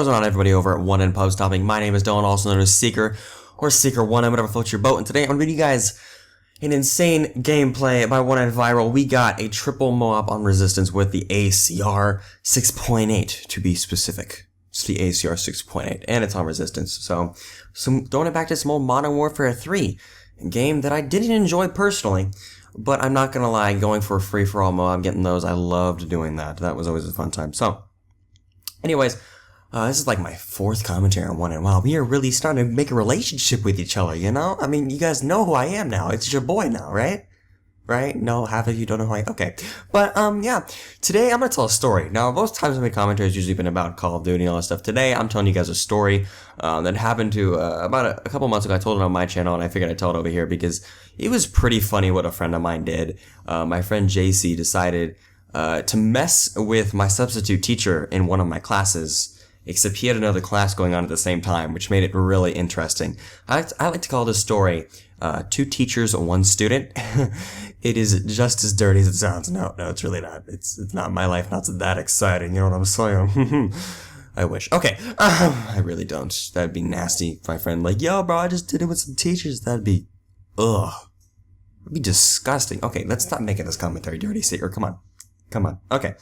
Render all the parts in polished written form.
What's going on, everybody over at 1N Pub Stopping? My name is Dylan, also known as Seeker, or Seeker1N, whatever floats your boat, and today I'm going to bring you guys an insane gameplay by 1N Viral. We got a triple MOAB on Resistance with the ACR 6.8, to be specific. It's the ACR 6.8, and it's on Resistance, so throwing it back to some old Modern Warfare 3, a game that I didn't enjoy personally, but I'm not going to lie, going for a free-for-all MOAB, getting those, I loved doing that. That was always a fun time. So, anyways, this is like my fourth commentary on 1N. Wow, we are really starting to make a relationship with each other, you know? I mean, you guys know who I am now. It's your boy now, right? Right? No, half of you don't know who I am. Okay. But, yeah. Today, I'm going to tell a story. Now, most times my commentary has usually been about Call of Duty and all that stuff. Today, I'm telling you guys a story that happened to, about a couple months ago. I told it on my channel, and I figured I'd tell it over here because it was pretty funny what a friend of mine did. My friend JC decided to mess with my substitute teacher in one of my classes. Except he had another class going on at the same time, which made it really interesting. I like to call this story, Two Teachers, One Student. It is just as dirty as it sounds. No, it's really not. It's not my life, not that exciting, you know what I'm saying? I wish. Okay, I really don't. That'd be nasty, my friend. Like, yo, bro, I just did it with some teachers. That'd be, it'd be disgusting. Okay, let's stop making this commentary dirty, Seeker. Come on. Okay.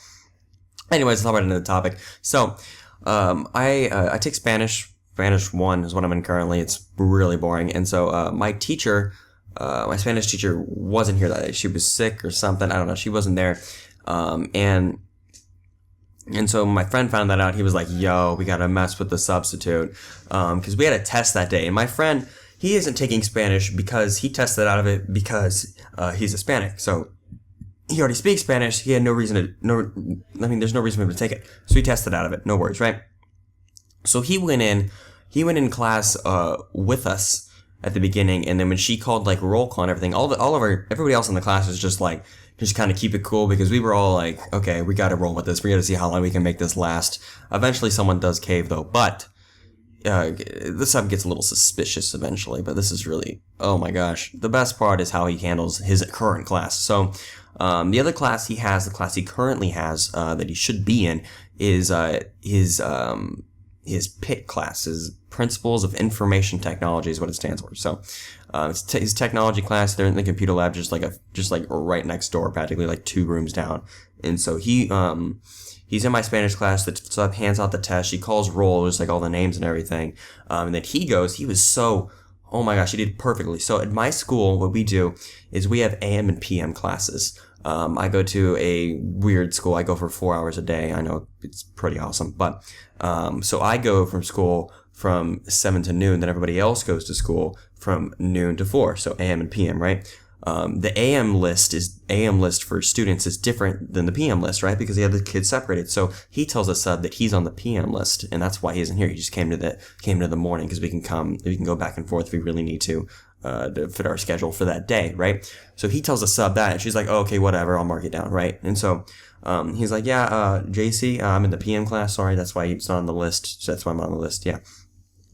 Anyways, let's hop right into the topic. So, I take Spanish. Spanish 1 is what I'm in currently. It's really boring. And so, my teacher, my Spanish teacher wasn't here that day. She was sick or something. I don't know. She wasn't there. And so my friend found that out. He was like, yo, we gotta mess with the substitute. Cause we had a test that day. And my friend, he isn't taking Spanish because he tested out of it because, he's Hispanic. So, he already speaks Spanish. He had no reason to, there's no reason for him to take it. So he tested out of it. No worries, right? So he went in class, with us at the beginning. And then when she called like roll call and everything, everybody else in the class was just like, just kind of keep it cool because we were all like, okay, we got to roll with this. We got to see how long we can make this last. Eventually someone does cave though, but, the sub gets a little suspicious eventually, but this is really, oh my gosh. The best part is how he handles his current class. So, the other class he has, the class he currently has, that he should be in, is his PIT class, his Principles of Information Technology is what it stands for. So, it's his technology class. They're in the computer lab, just like right next door, practically like 2 rooms down. And so he's in my Spanish class. The sub hands out the test. She calls roll, just like all the names and everything. And then he was so, oh my gosh, he did perfectly. So at my school, what we do is we have AM and PM classes. I go to a weird school. I go for 4 hours a day. I know it's pretty awesome, but, so I go from school from 7 to noon, then everybody else goes to school from noon to 4. So AM and PM, right? The AM list for students is different than the PM list, right? Because they have the kids separated. So he tells the sub that he's on the PM list, and that's why he isn't here. He just came to the morning because we can go back and forth if we really need to fit our schedule for that day, right? So he tells the sub that, and she's like, oh, okay, whatever, I'll mark it down, right? And so, he's like, yeah, JC, I'm in the PM class, sorry, that's why he's not on the list, so that's why I'm on the list, yeah.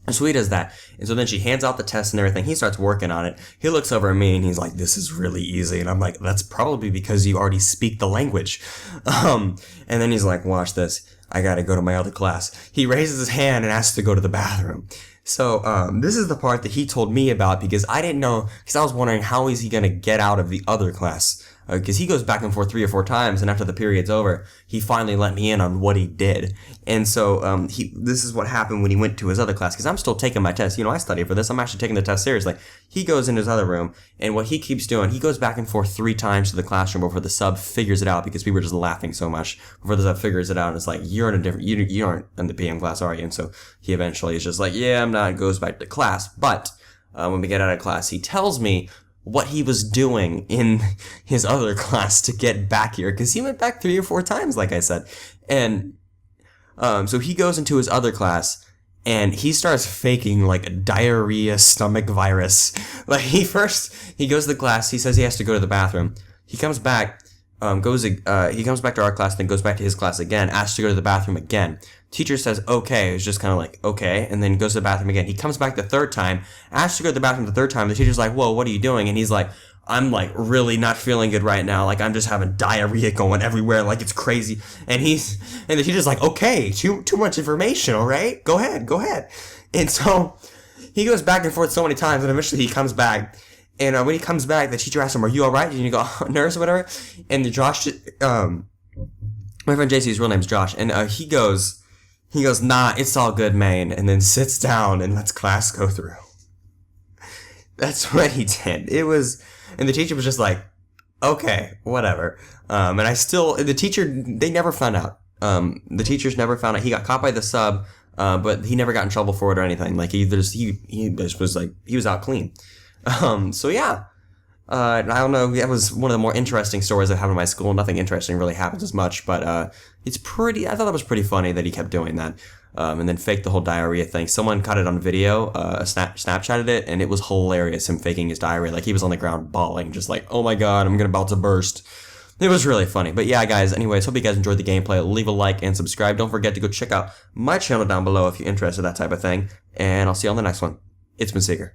And so he does that. And so then she hands out the test and everything. He starts working on it. He looks over at me and he's like, this is really easy. And I'm like, that's probably because you already speak the language. And then he's like, watch this. I gotta go to my other class. He raises his hand and asks to go to the bathroom. So, this is the part that he told me about because I didn't know, because I was wondering how is he gonna get out of the other class? Because he goes back and forth 3 or 4 times, and after the period's over, he finally let me in on what he did. And so, this is what happened when he went to his other class, because I'm still taking my test. You know, I study for this. I'm actually taking the test seriously. He goes in his other room, and what he keeps doing, he goes back and forth 3 times to the classroom before the sub figures it out, because we were just laughing so much. Before the sub figures it out, and it's like, you aren't in the PM class, are you? And so, he eventually is just like, yeah, I'm not, goes back to class. But, when we get out of class, he tells me what he was doing in his other class to get back here, because he went back 3 or 4 times, like I said. And so he goes into his other class, and he starts faking like a diarrhea stomach virus. Like he goes to the class, he says he has to go to the bathroom. He comes back, he comes back to our class, then goes back to his class again, asks to go to the bathroom again. Teacher says, okay. It's just kind of like, okay. And then goes to the bathroom again. He comes back the 3rd time, asks to go to the bathroom the 3rd time. The teacher's like, whoa, what are you doing? And he's like, I'm like really not feeling good right now. Like I'm just having diarrhea going everywhere. Like it's crazy. And the teacher's like, okay, too much information. All right, go ahead. And so he goes back and forth so many times, and eventually he comes back. And when he comes back, the teacher asks him, "Are you all right?" And you go, "Nurse or whatever." And Josh, my friend JC's real name's Josh, and he goes, "Nah, it's all good, man." And then sits down and lets class go through. That's what he did. And the teacher was just like, "Okay, whatever." And the teacher, they never found out. The teachers never found out. He got caught by the sub, but he never got in trouble for it or anything. Like he just was like, he was out clean. So yeah. I don't know, that was one of the more interesting stories I've had in my school. Nothing interesting really happens as much, but I thought that was pretty funny that he kept doing that. And then faked the whole diarrhea thing. Someone caught it on video, Snapchatted it, and it was hilarious, him faking his diarrhea. Like, he was on the ground bawling, just like, oh my god, I'm about to burst. It was really funny. But yeah, guys, anyways, hope you guys enjoyed the gameplay. Leave a like and subscribe. Don't forget to go check out my channel down below if you're interested in that type of thing. And I'll see you on the next one. It's been Seeker.